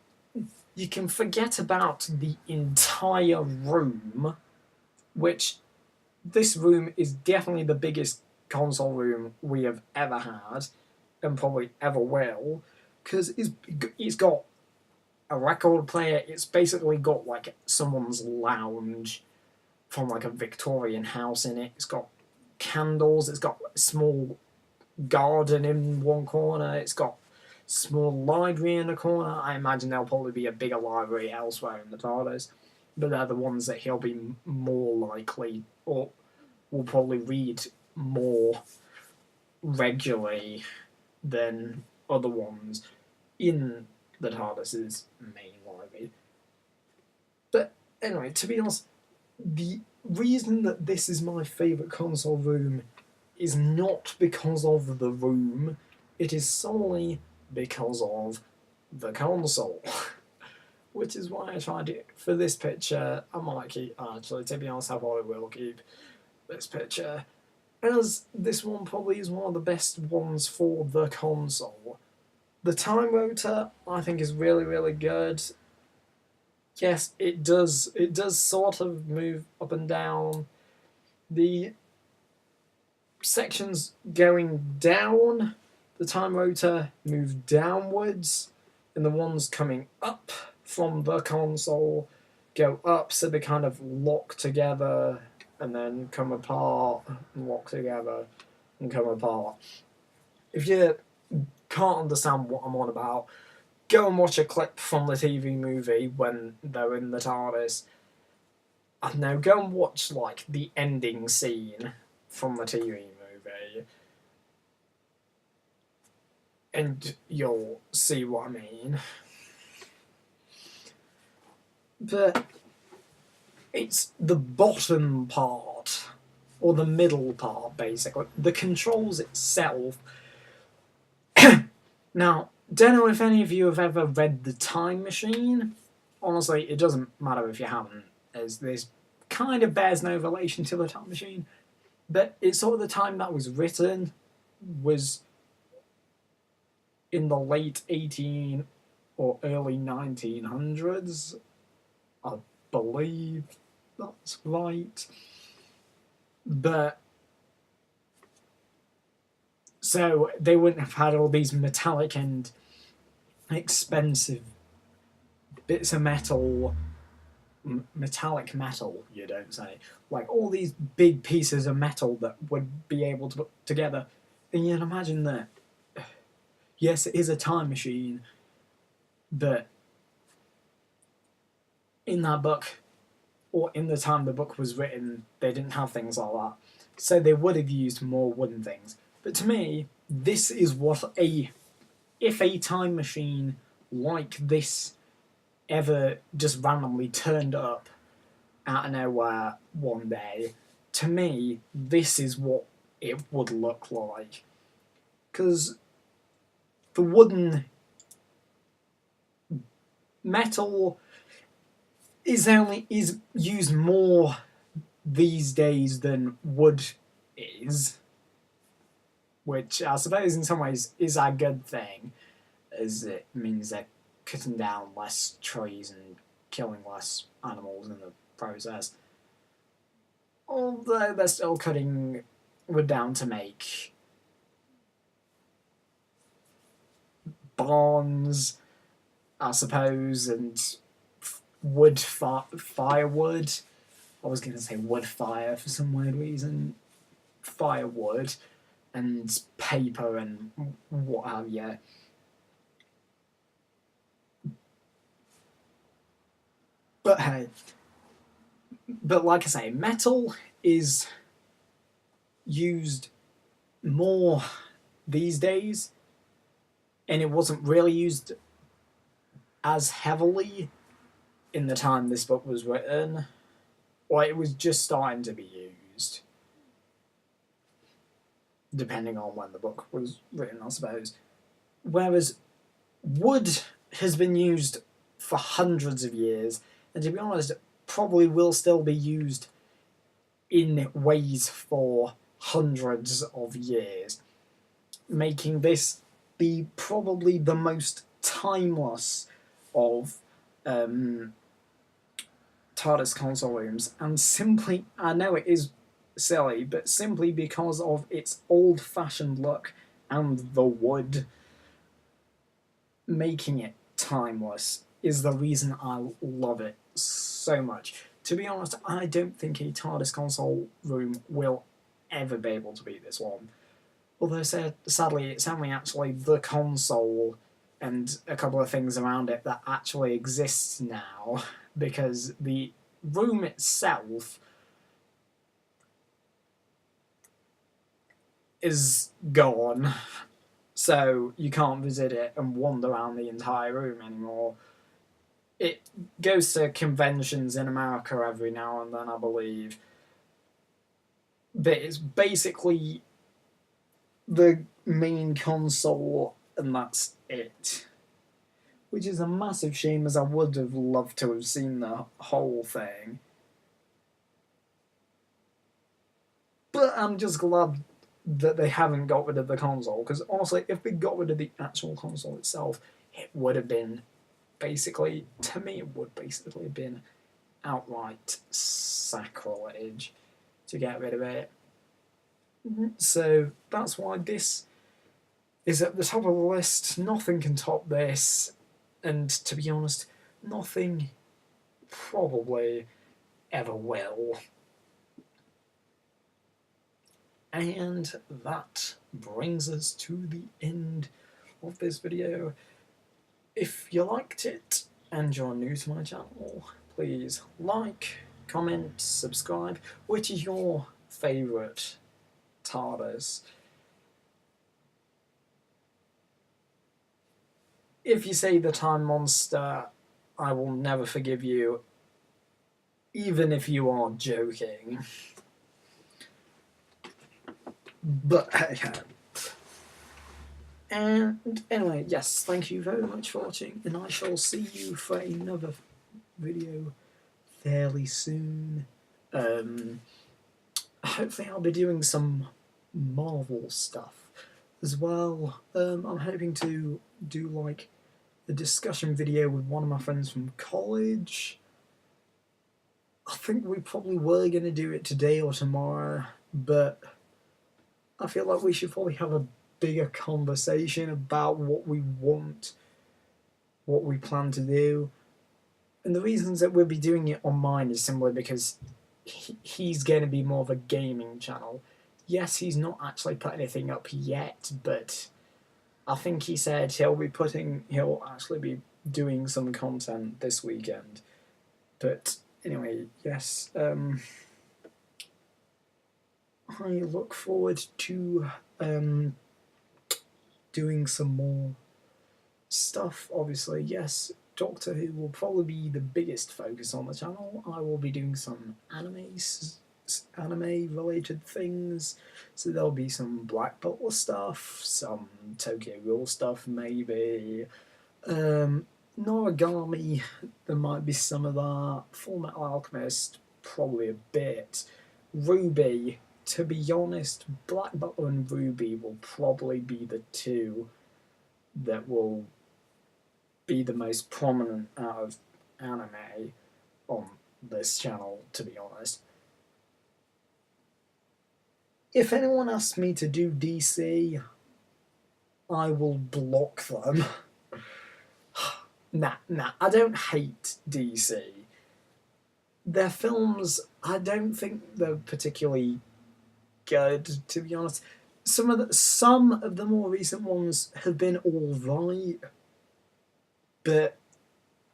you can forget about the entire room, which this room is definitely the biggest console room we have ever had, and probably ever will, because it's got a record player. It's basically got like someone's lounge from like a Victorian house in it. It's got candles. It's got a small garden in one corner. It's got small library in the corner. I imagine there'll probably be a bigger library elsewhere in the TARDIS, but they're the ones that he'll be more likely, or will probably read more regularly than other ones in the TARDIS's main library. But anyway, to be honest, the reason that this is my favourite console room is not because of the room, it is solely because of the console. Which is why I tried it for this picture. I might keep, actually, to be honest, I probably will keep this picture, as this one probably is one of the best ones for the console. The time rotor, I think, is really, really good. Yes, it does sort of move up and down. The sections going down, the time rotor move downwards, and the ones coming up from the console go up, so they kind of lock together and then come apart, and lock together and come apart. If you can't understand what I'm on about, go and watch a clip from the TV movie when they're in the TARDIS. And now go and watch like the ending scene from the TV movie, and you'll see what I mean. But it's the bottom part, or the middle part, basically. The controls itself. Now, don't know if any of you have ever read The Time Machine. Honestly, it doesn't matter if you haven't, as this kind of bears no relation to The Time Machine. But it's sort of the time that was written was in the late 18 or early 1900s. I believe that's right. But so they wouldn't have had all these metallic and expensive bits of metal metallic metal, you don't say. Like all these big pieces of metal that would be able to put together. And you'd imagine that, yes, it is a time machine, but in that book, or in the time the book was written, they didn't have things like that. So they would have used more wooden things. But to me, this is what if a time machine like this ever just randomly turned up out of nowhere one day, to me, this is what it would look like. Because the wooden metal is used more these days than wood is, which I suppose in some ways is a good thing, as it means they're cutting down less trees and killing less animals in the process. Although they're still cutting wood down to make barns, I suppose, and firewood. I was going to say wood fire for some weird reason. Firewood and paper and what have you. But hey, but like I say, metal is used more these days, and it wasn't really used as heavily in the time this book was written, or it was just starting to be used, depending on when the book was written, I suppose. Whereas wood has been used for hundreds of years, and to be honest, probably will still be used in ways for hundreds of years, making this be probably the most timeless of TARDIS console rooms, and simply, I know it is silly, but simply because of its old-fashioned look and the wood making it timeless is the reason I love it so much. To be honest, I don't think a TARDIS console room will ever be able to beat this one. Although, sadly, it's only actually the console and a couple of things around it that actually exists now, because the room itself is gone, so you can't visit it and wander around the entire room anymore. It goes to conventions in America every now and then, I believe, but it's basically the main console and that's it. Which is a massive shame, as I would have loved to have seen the whole thing. But I'm just glad that they haven't got rid of the console, because honestly, if they got rid of the actual console itself, it would have been basically, to me, it would basically have been outright sacrilege to get rid of it. So that's why this is at the top of the list. Nothing can top this. And to be honest, nothing probably ever will. And that brings us to the end of this video. If you liked it and you're new to my channel, please like, comment, subscribe. Which is your favourite TARDIS? If you say the Time Monster, I will never forgive you, even if you are joking. But hey. And anyway, yes, thank you very much for watching, and I shall see you for another video fairly soon. Hopefully I'll be doing some Marvel stuff as well. I'm hoping to do like a discussion video with one of my friends from college. I think we probably were going to do it today or tomorrow, but I feel like we should probably have a bigger conversation about what we want, what we plan to do. And the reasons that we'll be doing it on mine is simply because he's going to be more of a gaming channel. Yes, he's not actually put anything up yet, but I think he said he'll actually be doing some content this weekend. But anyway, yes, I look forward to doing some more stuff. Obviously, yes, Doctor Who will probably be the biggest focus on the channel. I will be doing some anime related things, so there'll be some Black Butler stuff, some Tokyo Ghoul stuff maybe, Noragami, there might be some of that, Full Metal Alchemist, probably a bit, Ruby, to be honest, Black Butler and Ruby will probably be the two that will be the most prominent out of anime on this channel, to be honest. If anyone asks me to do DC, I will block them. Nah, I don't hate DC. Their films, I don't think they're particularly good, to be honest. Some of the more recent ones have been alright, but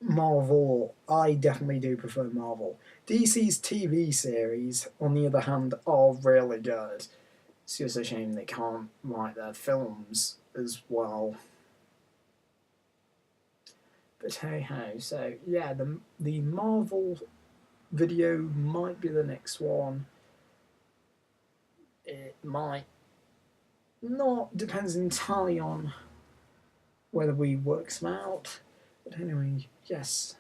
Marvel, I definitely do prefer Marvel. DC's TV series, on the other hand, are really good. It's just a shame they can't write their films as well. But hey ho, so yeah, the Marvel video might be the next one. It might not, depends entirely on whether we work some out. But anyway, yes,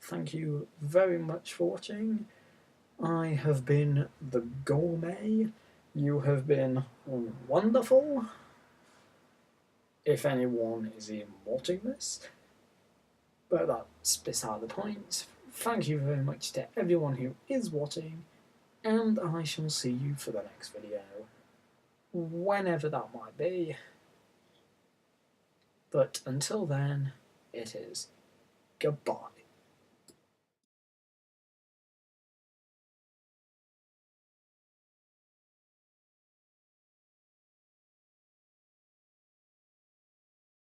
thank you very much for watching. I have been the Gourmet. You have been wonderful. If anyone is even watching this. But that's beside the point. Thank you very much to everyone who is watching, and I shall see you for the next video, whenever that might be. But until then, it is goodbye.